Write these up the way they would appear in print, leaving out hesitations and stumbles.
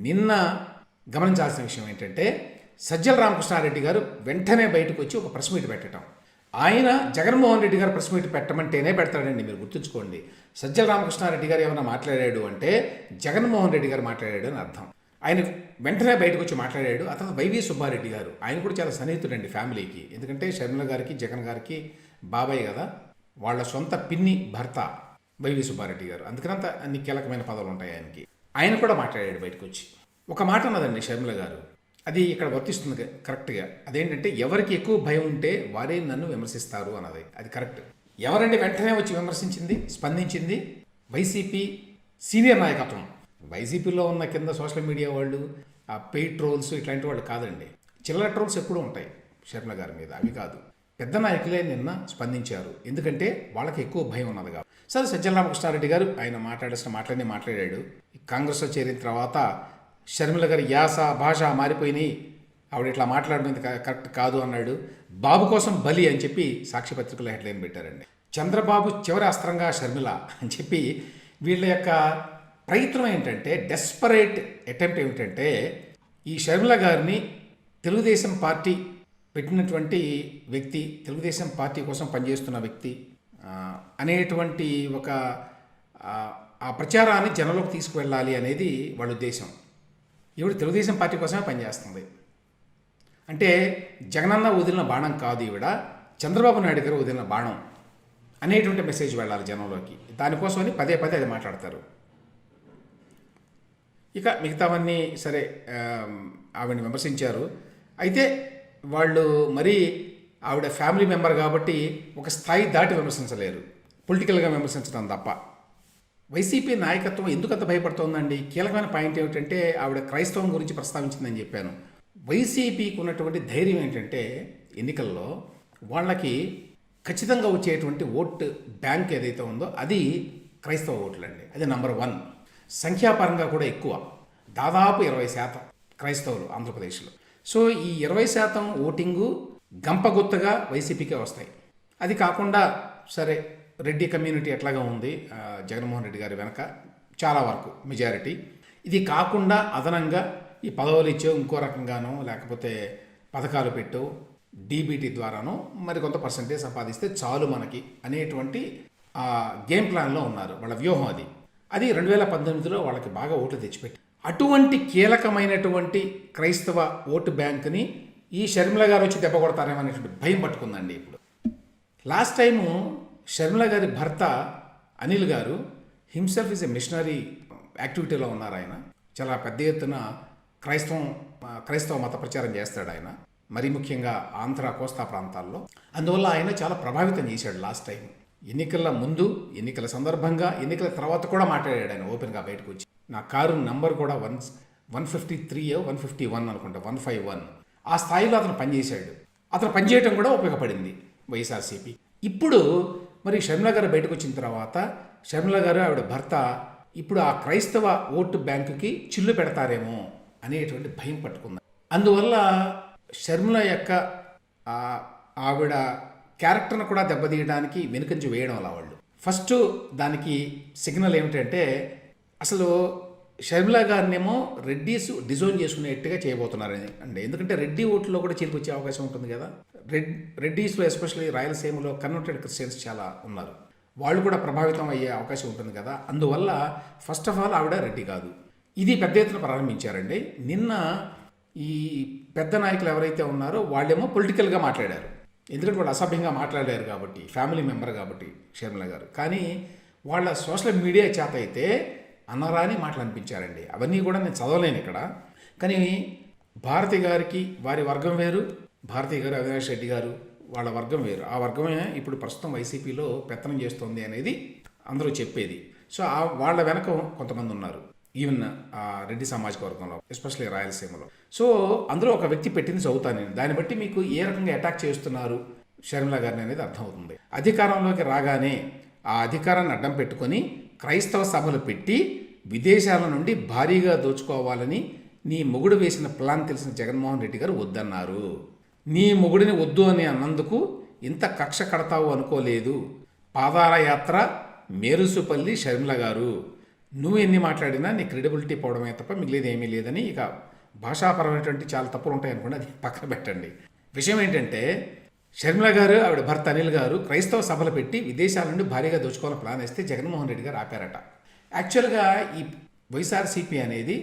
నిన్న గమనించాల్సిన విషయం ఏంటంటే సజ్జల రామకృష్ణారెడ్డి గారు వెంటనే బయటకు వచ్చి ఒక ప్రెస్ మీట్ పెట్టడం. ఆయన జగన్మోహన్ రెడ్డి గారు ప్రెస్ మీట్ పెట్టమంటేనే పెడతాడండి. మీరు గుర్తుంచుకోండి, సజ్జల రామకృష్ణారెడ్డి గారు ఏమైనా మాట్లాడాడు అంటే జగన్మోహన్ రెడ్డి గారు మాట్లాడాడు అని అర్థం. ఆయన వెంటనే బయటకు వచ్చి మాట్లాడాడు. ఆ తర్వాత వైవి సుబ్బారెడ్డి గారు, ఆయన కూడా చాలా సన్నిహితుడండి ఫ్యామిలీకి. ఎందుకంటే షర్మిల గారికి జగన్ గారికి బాబాయ్ కదా, వాళ్ళ సొంత పిన్ని భర్త వైవి సుబ్బారెడ్డి గారు. అందుకనంత అన్ని కీలకమైన పదవులు ఉంటాయి ఆయనకి. ఆయన కూడా మాట్లాడాడు బయటకు వచ్చి. ఒక మాట అన్నదండి షర్మిల గారు, అది ఇక్కడ వర్తిస్తుంది కరెక్ట్గా. అదేంటంటే ఎవరికి ఎక్కువ భయం ఉంటే వారే నన్ను విమర్శిస్తారు అన్నది. అది కరెక్ట్. ఎవరండి వెంటనే వచ్చి విమర్శించింది, స్పందించింది? వైసీపీ సీనియర్ నాయకత్వం. వైసీపీలో ఉన్న కింద సోషల్ మీడియా వాళ్ళు, ఆ పెయిడ్ ట్రోల్స్ ఇట్లాంటి వాళ్ళు కాదండి. చిల్లర ట్రోల్స్ ఎప్పుడూ ఉంటాయి షర్మిల గారి మీద, అవి కాదు. పెద్ద నాయకులే నిన్న స్పందించారు. ఎందుకంటే వాళ్ళకి ఎక్కువ భయం ఉన్నది కాబట్టి. సరే, సజ్జల రామకృష్ణారెడ్డి గారు ఆయన మాట్లాడాల్సిన మాటలన్నీ మాట్లాడాడు. కాంగ్రెస్లో చేరిన తర్వాత షర్మిల గారి యాస భాష మారిపోయినాయి, ఆవిడ ఇట్లా మాట్లాడడం కరెక్ట్ కాదు అన్నాడు. బాబు కోసం బలి అని చెప్పి సాక్షి పత్రికలో హెడ్లైన్ పెట్టారండి. చంద్రబాబు చివరి అస్త్రంగా షర్మిల అని చెప్పి వీళ్ళ యొక్క ప్రయత్నం ఏంటంటే, డెస్పరేట్ అటెంప్ట్ ఏమిటంటే, ఈ షర్మిల గారిని తెలుగుదేశం పార్టీ పెట్టినటువంటి వ్యక్తి, తెలుగుదేశం పార్టీ కోసం పనిచేస్తున్న వ్యక్తి అనేటువంటి ఒక ఆ ప్రచారాన్ని జనంలోకి తీసుకువెళ్ళాలి అనేది వాళ్ళ ఉద్దేశం. ఈవిడ తెలుగుదేశం పార్టీ కోసమే పనిచేస్తుంది. అంటే జగనన్న వదిలిన బాణం కాదు ఈవిడ, చంద్రబాబు నాయుడు గారు వదిలిన బాణం అనేటువంటి మెసేజ్ వెళ్ళాలి జనంలోకి. దానికోసమని పదే పదే అది మాట్లాడతారు. ఇక మిగతావన్నీ సరే, ఆవిడని విమర్శించారు. అయితే వాళ్ళు మరీ ఆవిడ ఫ్యామిలీ మెంబర్ కాబట్టి ఒక స్థాయి దాటి విమర్శించలేరు, పొలిటికల్గా విమర్శించడం తప్ప. వైసీపీ నాయకత్వం ఎందుకు అంత భయపడుతోందండి? కీలకమైన పాయింట్ ఏమిటంటే, ఆవిడ క్రైస్తవం గురించి ప్రస్తావించిందని చెప్పాను. వైసీపీకి ఉన్నటువంటి ధైర్యం ఏంటంటే, ఎన్నికల్లో వాళ్ళకి ఖచ్చితంగా వచ్చేటువంటి ఓటు బ్యాంక్ ఏదైతే ఉందో అది క్రైస్తవ ఓట్లండి. అది నంబర్ 1. సంఖ్యాపరంగా కూడా ఎక్కువ, దాదాపు 20% క్రైస్తవులు ఆంధ్రప్రదేశ్లో. సో ఈ 20% ఓటింగు గంపగుత్తగా వైసీపీకే వస్తాయి. అది కాకుండా సరే, రెడ్డి కమ్యూనిటీ ఎట్లాగా ఉంది జగన్మోహన్ రెడ్డి గారి వెనక చాలా వరకు మెజారిటీ. ఇది కాకుండా అదనంగా ఈ పదవులు ఇచ్చో ఇంకో రకంగానో లేకపోతే పథకాలు పెట్టో డీబీటీ ద్వారానో మరి కొంత పర్సంటేజ్ సంపాదిస్తే చాలు మనకి అనేటువంటి గేమ్ ప్లాన్లో ఉన్నారు. వాళ్ళ వ్యూహం అది. అది 2018లో వాళ్ళకి బాగా ఓట్లు తెచ్చిపెట్టి, అటువంటి కీలకమైనటువంటి క్రైస్తవ ఓటు బ్యాంకుని ఈ షర్మిల గారు వచ్చి దెబ్బ కొడతారేమో అనేటువంటి భయం పట్టుకుందండి ఇప్పుడు. లాస్ట్ టైము షర్మిల గారి భర్త అనిల్ గారు హిమ్సెల్ఫ్ ఈజ్ ఎ మిషనరీ యాక్టివిటీలో ఉన్నారు. ఆయన చాలా పెద్ద ఎత్తున క్రైస్తవ మత ప్రచారం చేస్తాడు ఆయన, మరీ ముఖ్యంగా ఆంధ్ర కోస్తా ప్రాంతాల్లో. అందువల్ల ఆయన చాలా ప్రభావితం చేశాడు లాస్ట్ టైం. ఎన్నికల ముందు, ఎన్నికల సందర్భంగా, ఎన్నికల తర్వాత కూడా మాట్లాడాడు ఆయన ఓపెన్గా బయటకు వచ్చి. నా కారు నంబర్ కూడా 153 151 అనుకుంటా, 151. ఆ స్థాయిలో అతను పనిచేశాడు. అతను పనిచేయడం కూడా ఉపయోగపడింది వైఎస్ఆర్సీపీ. ఇప్పుడు మరి షర్మిల గారు బయటకు వచ్చిన తర్వాత షర్మిల గారు ఆవిడ భర్త ఇప్పుడు ఆ క్రైస్తవ ఓటు బ్యాంకుకి చిల్లు పెడతారేమో అనేటువంటి భయం పట్టుకుంది. అందువల్ల షర్మిల యొక్క ఆవిడ క్యారెక్టర్ను కూడా దెబ్బతీయడానికి వెనుకంజి వేయడం అలా వాళ్ళు. ఫస్ట్ దానికి సిగ్నల్ ఏమిటంటే, అసలు షర్మిల గారినేమో రెడ్డీస్ డిజోన్ చేసుకునేట్టుగా చేయబోతున్నారని అండి. ఎందుకంటే రెడ్డి ఓట్లో కూడా చీలికొచ్చే అవకాశం ఉంటుంది కదా. రెడ్డీస్లో ఎస్పెషల్లీ రాయలసీమలో కన్వర్టెడ్ క్రిస్టియన్స్ చాలా ఉన్నారు, వాళ్ళు కూడా ప్రభావితం అయ్యే అవకాశం ఉంటుంది కదా. అందువల్ల ఫస్ట్ ఆఫ్ ఆల్ ఆవిడ రెడ్డి కాదు. ఇది పెద్ద ఎత్తున ప్రారంభించారండి. నిన్న ఈ పెద్ద నాయకులు ఎవరైతే ఉన్నారో వాళ్ళేమో పొలిటికల్గా మాట్లాడారు. ఎందుకంటే వాళ్ళు అసభ్యంగా మాట్లాడారు కాబట్టి, ఫ్యామిలీ మెంబర్ కాబట్టి షర్మిల గారు. కానీ వాళ్ళ సోషల్ మీడియా చేత అయితే అన్నరాని మాటలు అనిపించారండి. అవన్నీ కూడా నేను చదవలేను ఇక్కడ. కానీ భారతి గారికి వారి వర్గం వేరు, భారతి గారు అవినాష్ రెడ్డి గారు వాళ్ళ వర్గం వేరు. ఆ వర్గమే ఇప్పుడు ప్రస్తుతం వైసీపీలో పెత్తనం చేస్తోంది అనేది అందరూ చెప్పేది. సో వాళ్ళ వెనక కొంతమంది ఉన్నారు, ఈవెన్ రెడ్డి సామాజిక వర్గంలో, ఎస్పెషల్లీ రాయలసీమలో. సో అందులో ఒక వ్యక్తి పెట్టింది చదువుతాను నేను. దాన్ని బట్టి మీకు ఏ రకంగా అటాక్ చేస్తున్నారు షర్మిల గారిని అనేది అర్థమవుతుంది. అధికారంలోకి రాగానే ఆ అధికారాన్ని అడ్డం పెట్టుకొని క్రైస్తవ సభలు పెట్టి విదేశాల నుండి భారీగా దోచుకోవాలని నీ మొగుడు వేసిన ప్లాన్ తెలిసిన జగన్మోహన్ రెడ్డి గారు వద్దన్నారు. నీ మొగుడిని వద్దు అని అన్నందుకు ఇంత కక్ష కడతావు అనుకోలేదు. పాదాల యాత్ర మేరుసుపల్లి షర్మిల గారు, నువ్వు ఎన్ని మాట్లాడినా నీ క్రెడిబిలిటీ పోవడమే తప్ప మిగిలేదు ఏమీ లేదని, ఇక భాషాపరమైనటువంటి చాలా తప్పులు ఉంటాయి అనుకోండి, అది పక్కన పెట్టండి. విషయం ఏంటంటే షర్మిల గారు ఆవిడ భర్త అనిల్ గారు క్రైస్తవ సభలు పెట్టి విదేశాల నుండి భారీగా దోచుకోవాలని ప్లాన్ వేస్తే జగన్మోహన్ రెడ్డి గారు ఆపారట. యాక్చువల్గా ఈ వైఎస్ఆర్సీపీ అనేది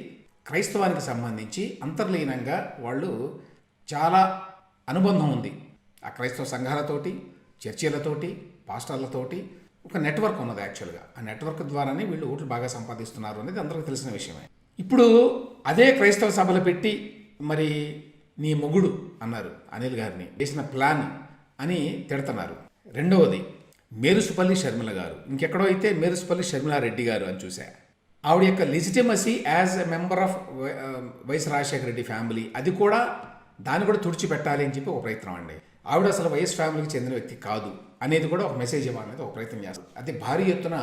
క్రైస్తవానికి సంబంధించి అంతర్లీనంగా వాళ్ళు చాలా అనుబంధం ఉంది. ఆ క్రైస్తవ సంఘాలతోటి, చర్చిలతోటి, పాస్టర్లతోటి ఒక నెట్వర్క్ ఉన్నది. యాక్చువల్గా ఆ నెట్వర్క్ ద్వారానే వీళ్ళు ఓట్లు బాగా సంపాదిస్తున్నారు అనేది అందరికీ తెలిసిన విషయమే. ఇప్పుడు అదే క్రైస్తవ సభలు పెట్టి మరి నీ మొగుడు అన్నారు అనిల్ గారిని, వేసిన ప్లాన్ అని తిడుతున్నారు. రెండవది మేరుసుపల్లి షర్మిల గారు, ఇంకెక్కడో అయితే మేరుసుపల్లి షర్మిలారెడ్డి గారు అని చూసా. ఆవిడ యొక్క legitimacy as a member of YS Rajasekhara Reddy family, అది కూడా దాన్ని కూడా తుడిచిపెట్టాలి అని చెప్పి ఒక ప్రయత్నం అండి. ఆవిడ అసలు వైఎస్ ఫ్యామిలీకి చెందిన వ్యక్తి కాదు అనేది కూడా ఒక మెసేజ్ ఇవ్వాలనేది ఒక ప్రయత్నం చేస్తారు. అది భారీ ఎత్తున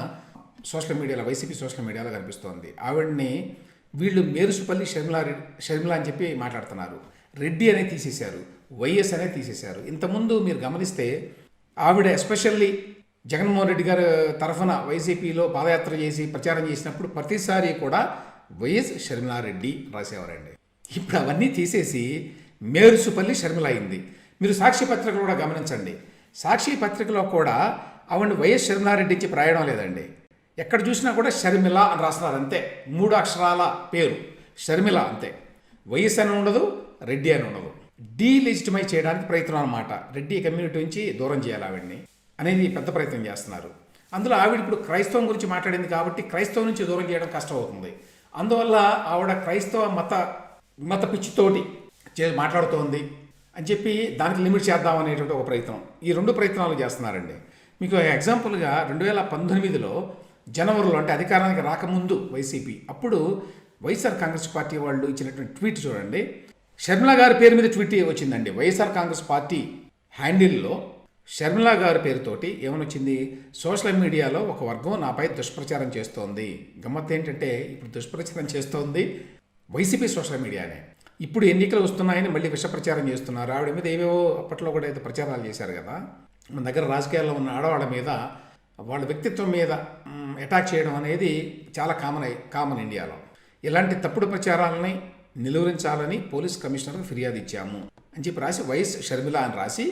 సోషల్ మీడియాలో, వైసీపీ సోషల్ మీడియాలో కనిపిస్తోంది. ఆవిడని వీళ్ళు మేరుసుపల్లి షర్మిల అని చెప్పి మాట్లాడుతున్నారు. రెడ్డి అనేది తీసేశారు, వైఎస్ అనేది తీసేశారు. ఇంతకుముందు మీరు గమనిస్తే ఆవిడ ఎస్పెషల్లీ జగన్మోహన్ రెడ్డి గారి తరఫున వైసీపీలో పాదయాత్ర చేసి ప్రచారం చేసినప్పుడు ప్రతిసారి కూడా వైఎస్ షర్మిలారెడ్డి రాసేవారండి. ఇప్పుడు అవన్నీ తీసేసి మేరుసుపల్లి షర్మిల అయింది. మీరు సాక్షి పత్రికలు కూడా గమనించండి. సాక్షి పత్రికలో కూడా ఆవిడ వైఎస్ షర్మిలారెడ్డి నుంచి రాయడం లేదండి. ఎక్కడ చూసినా కూడా షర్మిల అని రాస్తున్నారు, అంతే. 3 అక్షరాల పేరు షర్మిల, అంతే. వైఎస్ అని ఉండదు, రెడ్డి అని ఉండదు. డీలెజిటిమైజ్ చేయడానికి ప్రయత్నం అన్నమాట. రెడ్డి కమ్యూనిటీ నుంచి దూరం చేయాలి ఆవిడ్ని అనేది పెద్ద ప్రయత్నం చేస్తున్నారు. అందులో ఆవిడ ఇప్పుడు క్రైస్తవం గురించి మాట్లాడింది కాబట్టి క్రైస్తవం నుంచి దూరం చేయడం కష్టం అవుతుంది. అందువల్ల ఆవిడ క్రైస్తవ మత పిచ్చితోటి మాట్లాడుతోంది అని చెప్పి దానికి లిమిట్ చేద్దాం అనేటువంటి ఒక ప్రయత్నం. ఈ 2 ప్రయత్నాలు చేస్తున్నారండి. మీకు ఎగ్జాంపుల్గా 2019లో జనవరిలో, అంటే అధికారానికి రాకముందు వైసీపీ, అప్పుడు వైఎస్ఆర్ కాంగ్రెస్ పార్టీ వాళ్ళు ఇచ్చినటువంటి ట్వీట్ చూడండి. షర్మిల గారి పేరు మీద ట్వీట్ వచ్చిందండి. వైఎస్ఆర్ కాంగ్రెస్ పార్టీ హ్యాండిల్లో షర్మిల గారి పేరుతోటి ఏమనొచ్చింది, సోషల్ మీడియాలో ఒక వర్గం నాపై దుష్ప్రచారం చేస్తోంది. గమ్మత్ ఏంటంటే ఇప్పుడు దుష్ప్రచారం చేస్తోంది వైసీపీ సోషల్ మీడియానే. ఇప్పుడు ఎన్నికలు వస్తున్నాయని మళ్ళీ విష ప్రచారం చేస్తున్నారు. ఆవిడ మీద ఏవేవో అప్పట్లో కూడా అయితే ప్రచారాలు చేశారు కదా. మన దగ్గర రాజకీయాల్లో ఉన్న ఆడవాళ్ళ మీద, వాళ్ళ వ్యక్తిత్వం మీద అటాక్ చేయడం అనేది చాలా కామన్ ఇండియాలో. ఇలాంటి తప్పుడు ప్రచారాలని నిలువరించాలని పోలీస్ కమిషనర్కి ఫిర్యాదు ఇచ్చాము అని చెప్పి రాసి వైఎస్ షర్మిల అని రాసి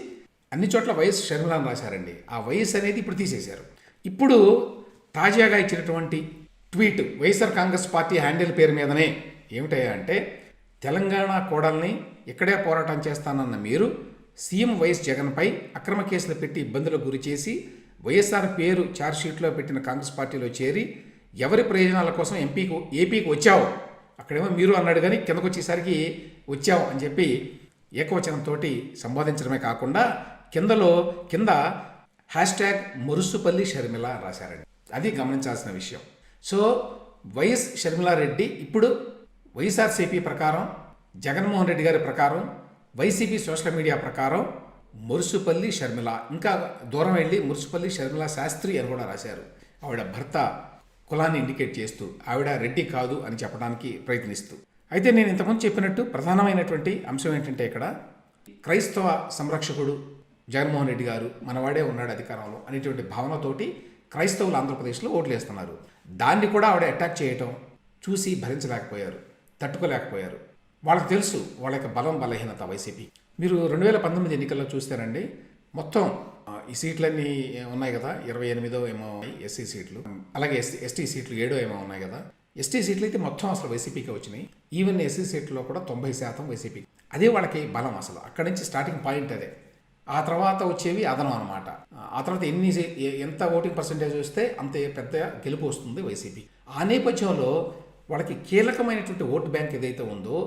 అన్ని చోట్ల వైఎస్ షర్మిల అని రాశారండి. ఆ వైఎస్ అనేది ఇప్పుడు తీసేశారు. ఇప్పుడు తాజాగా ఇచ్చినటువంటి tweet YSR Congress party handle పేరు మీదనే ఏమిటయ్యా అంటే, తెలంగాణ కోడల్ని ఇక్కడే పోరాటం చేస్తానన్న మీరు సీఎం వైఎస్ జగన్పై అక్రమ కేసులు పెట్టి ఇబ్బందులకు గురి చేసి వైఎస్ఆర్ పేరు ఛార్జ్షీట్లో పెట్టిన కాంగ్రెస్ పార్టీలో చేరి ఎవరి ప్రయోజనాల కోసం ఏపీకి వచ్చావు, అక్కడేమో మీరు అన్నాడు కానీ కిందకు వచ్చేసరికి వచ్చావు అని చెప్పి ఏకవచనంతో సంబోధించడమే కాకుండా కింద #మురుసుపల్లి షర్మిల రాశారండి. అది గమనించాల్సిన విషయం. సో వైఎస్ షర్మిలారెడ్డి ఇప్పుడు వైఎస్ఆర్సీపీ ప్రకారం, జగన్మోహన్ రెడ్డి గారి ప్రకారం, వైసీపీ సోషల్ మీడియా ప్రకారం మురుసుపల్లి షర్మిల, ఇంకా దూరం వెళ్ళి మురుసుపల్లి షర్మిల శాస్త్రి అని కూడా రాశారు. ఆవిడ భర్త కులాన్ని ఇండికేట్ చేస్తూ ఆవిడ రెడ్డి కాదు అని చెప్పడానికి ప్రయత్నిస్తూ. అయితే నేను ఇంతకుముందు చెప్పినట్టు ప్రధానమైనటువంటి అంశం ఏంటంటే, ఇక్కడ క్రైస్తవ సంరక్షకుడు జగన్మోహన్ రెడ్డి గారు మనవాడే ఉన్నాడు అధికారంలో అనేటువంటి భావనతోటి క్రైస్తవులు ఆంధ్రప్రదేశ్లో ఓట్లు వేస్తున్నారు. దాన్ని కూడా ఆవిడ అటాక్ చేయటం చూసి భరించలేకపోయారు, తట్టుకోలేకపోయారు. వాళ్ళకి తెలుసు వాళ్ళ యొక్క బలహీనత వైసీపీ. మీరు 2019 ఎన్నికల్లో చూస్తారండి, మొత్తం ఈ సీట్లన్నీ ఉన్నాయి కదా, 28 ఏమో ఎస్సీ సీట్లు, అలాగే ఎస్టీ సీట్లు 7 ఏమో ఉన్నాయి కదా. ఎస్టీ సీట్లు అయితే మొత్తం అసలు వైసీపీకే వచ్చినాయి. ఈవెన్ ఎస్సీ సీట్లలో కూడా 90% వైసీపీ. అదే వాళ్ళకి బలం. అసలు అక్కడి నుంచి స్టార్టింగ్ పాయింట్ అదే. ఆ తర్వాత వచ్చేవి అదనం అనమాట. ఆ తర్వాత ఎంత ఓటింగ్ పర్సెంటేజ్ వస్తే అంత పెద్ద గెలుపు వస్తుంది వైసీపీ. ఆ నేపథ్యంలో వాళ్ళకి కీలకమైనటువంటి ఓటు బ్యాంక్ ఏదైతే ఉందో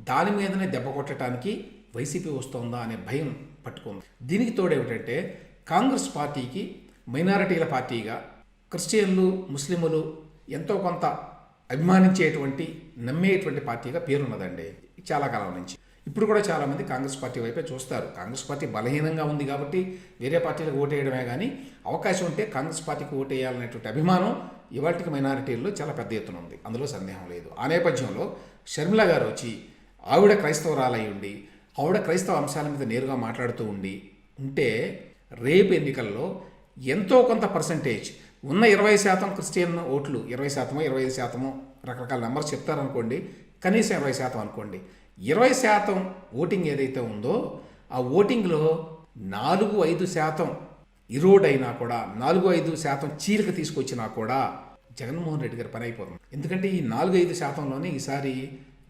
దాని మీదనే దెబ్బ కొట్టడానికి వైసీపీ వస్తుందా అనే భయం పట్టుకుంది. దీనికి తోడేమిటంటే, కాంగ్రెస్ పార్టీకి మైనారిటీల పార్టీగా క్రిస్టియన్లు, ముస్లింలు ఎంతో కొంత అభిమానించేటువంటి, నమ్మేటువంటి పార్టీగా పేరున్నదండి చాలా కాలం నుంచి. ఇప్పుడు కూడా చాలామంది కాంగ్రెస్ పార్టీ వైపే చూస్తారు. కాంగ్రెస్ పార్టీ బలహీనంగా ఉంది కాబట్టి వేరే పార్టీలకు ఓటేయడమే కానీ, అవకాశం ఉంటే కాంగ్రెస్ పార్టీకి ఓటేయాలనేటువంటి అభిమానం ఇవాళకి మైనారిటీల్లో చాలా పెద్ద ఎత్తున ఉంది, అందులో సందేహం లేదు. ఆ నేపథ్యంలో షర్మిల గారు వచ్చి ఆవిడ క్రైస్తవురాలై ఉండి, ఆవిడ క్రైస్తవ అంశాల మీద నేరుగా మాట్లాడుతూ ఉంటే రేపు ఎన్నికల్లో ఎంతో కొంత పర్సంటేజ్ ఉన్న 20% క్రిస్టియన్ ఓట్లు 20%, 25% రకరకాల నెంబర్స్ చెప్తారనుకోండి, కనీసం 20% అనుకోండి. 20% ఓటింగ్ ఏదైతే ఉందో ఆ ఓటింగ్లో 4-5% ఇరోడ్ అయినా కూడా, 4-5% చీలిక తీసుకొచ్చినా కూడా జగన్మోహన్ రెడ్డి గారి పని అయిపోతుంది. ఎందుకంటే ఈ 4-5%లోనే ఈసారి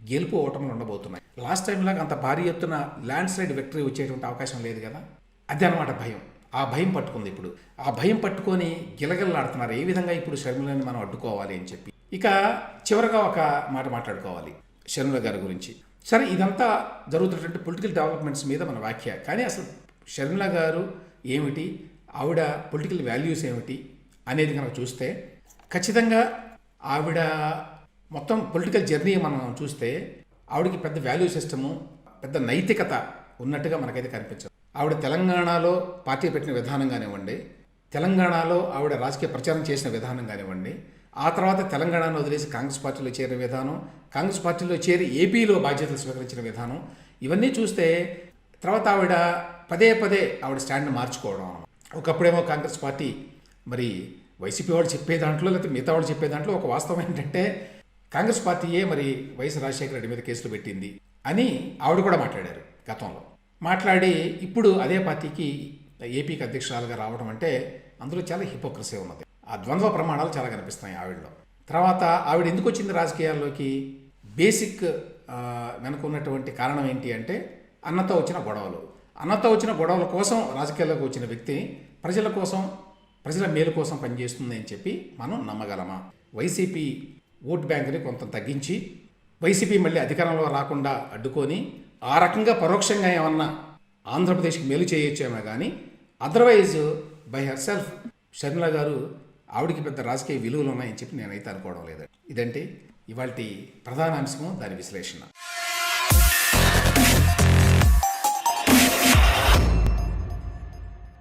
గెలుపు ఓటములు ఉండబోతున్నాయి. లాస్ట్ టైం లాగా అంత భారీ ఎత్తున ల్యాండ్ స్లైడ్ విక్టరీ వచ్చేటువంటి అవకాశం లేదు కదా. అదే అనమాట భయం. ఆ భయం పట్టుకుంది ఇప్పుడు. ఆ భయం పట్టుకొని గిలగిల్లాడుతున్నారు ఏ విధంగా ఇప్పుడు షర్మిలని మనం అడ్డుకోవాలి అని చెప్పి. ఇక చివరగా ఒక మాట మాట్లాడుకోవాలి షర్మిల గారి గురించి. సరే, ఇదంతా జరుగుతున్నటువంటి పొలిటికల్ డెవలప్మెంట్స్ మీద మన వ్యాఖ్య. కానీ అసలు షర్మిల గారు ఏమిటి, ఆవిడ పొలిటికల్ వాల్యూస్ ఏమిటి అనేది కనుక చూస్తే, ఖచ్చితంగా ఆవిడ మొత్తం పొలిటికల్ జర్నీ మనం చూస్తే ఆవిడకి పెద్ద వాల్యూ సిస్టము, పెద్ద నైతికత ఉన్నట్టుగా మనకైతే కనిపించదు. ఆవిడ తెలంగాణలో పార్టీ పెట్టిన విధానం కానివ్వండి, తెలంగాణలో ఆవిడ రాజకీయ ప్రచారం చేసిన విధానం కానివ్వండి, ఆ తర్వాత తెలంగాణను వదిలేసి కాంగ్రెస్ పార్టీలో చేరిన విధానం, కాంగ్రెస్ పార్టీలో చేరి ఏపీలో బాధ్యతలు స్వీకరించిన విధానం, ఇవన్నీ చూస్తే తర్వాత ఆవిడ పదే పదే ఆవిడ స్టాండ్ని మార్చుకోవడం. ఒకప్పుడేమో కాంగ్రెస్ పార్టీ మరి వైసీపీ వాడు చెప్పే దాంట్లో, లేకపోతే మిగతా వాడు చెప్పే దాంట్లో ఒక వాస్తవం ఏంటంటే కాంగ్రెస్ పార్టీయే మరి వైఎస్ రాజశేఖర రెడ్డి మీద కేసులు పెట్టింది అని ఆవిడ కూడా మాట్లాడారు గతంలో. మాట్లాడి ఇప్పుడు అదే పార్టీకి ఏపీకి అధ్యక్షురాలుగా రావడం అంటే అందులో చాలా హిపోక్రసీ ఉన్నది. ఆ ద్వంద్వ ప్రమాణాలు చాలా కనిపిస్తున్నాయి ఆవిడలో. తర్వాత ఆవిడ ఎందుకు వచ్చింది రాజకీయాల్లోకి, బేసిక్ వెనుక ఉన్నటువంటి కారణం ఏంటి అంటే అన్నతో వచ్చిన గొడవలు. అన్నతో వచ్చిన గొడవల కోసం రాజకీయాల్లోకి వచ్చిన వ్యక్తి ప్రజల కోసం, ప్రజల మేలు కోసం పనిచేస్తుంది అని చెప్పి మనం నమ్మగలమా? వైసీపీ ఓట్ బ్యాంక్ని కొంత తగ్గించి వైసీపీ మళ్ళీ అధికారంలో రాకుండా అడ్డుకొని ఆ రకంగా పరోక్షంగా ఏమన్నా ఆంధ్రప్రదేశ్కి మేలు చేయొచ్చేమో కానీ otherwise by her self Sharmila గారు ఆవిడికి పెద్ద రాజకీయ విలువలు ఉన్నాయని చెప్పి నేనైతే అనుకోవడం లేదు. ఇదంటే ఇవాల్టి ప్రధాన అంశము, దాని విశ్లేషణ.